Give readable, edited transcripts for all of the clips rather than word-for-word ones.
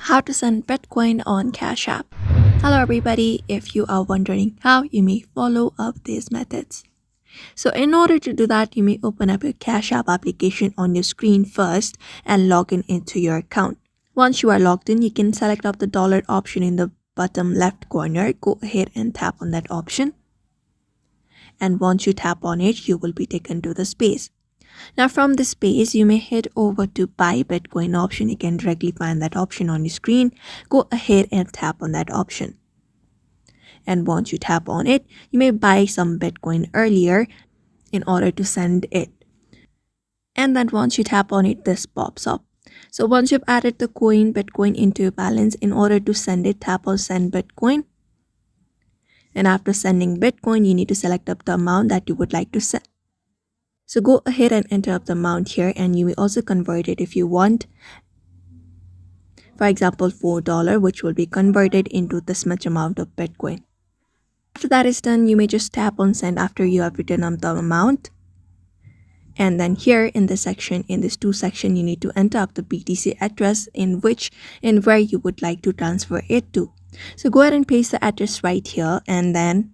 How to send Bitcoin on Cash App. Hello everybody, if you are wondering how, you may follow up these methods. So in order to do that, you may open up your Cash App application on your screen first and log in into your account. Once you are logged in, you can select up the dollar option in the bottom left corner. Go ahead and tap on that option. And once you tap on it, you will be taken to the space. Now from this page, you may head over to buy Bitcoin option. You can directly find that option on your screen. Go ahead and tap on that option. And once you tap on it, you may buy some Bitcoin earlier in order to send it. And then once you tap on it, this pops up. So once you've added the Bitcoin into your balance, in order to send it, tap on send Bitcoin. And after sending Bitcoin, you need to select up the amount that you would like to send. So go ahead and enter up the amount here, and you may also convert it if you want. For example, $4, which will be converted into this much amount of Bitcoin. After that is done, you may just tap on send after you have written up the amount. And then here in this section, in this to section, you need to enter up the BTC address in where you would like to transfer it to. So go ahead and paste the address right here, and then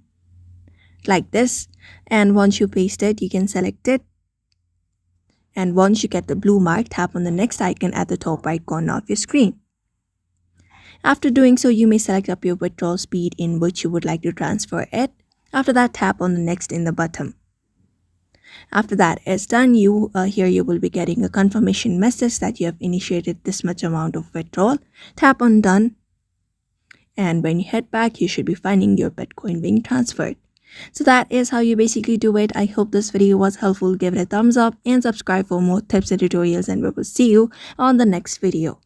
like this. And once you paste it, you can select it. And once you get the blue mark, tap on the next icon at the top right corner of your screen. After doing so, you may select up your withdrawal speed in which you would like to transfer it. After that, tap on the next in the bottom. After that is done, here you will be getting a confirmation message that you have initiated this much amount of withdrawal. Tap on done. And when you head back, you should be finding your Bitcoin being transferred. So that is how you basically do it. I hope this video was helpful. Give it a thumbs up and subscribe for more tips and tutorials, and we will see you on the next video.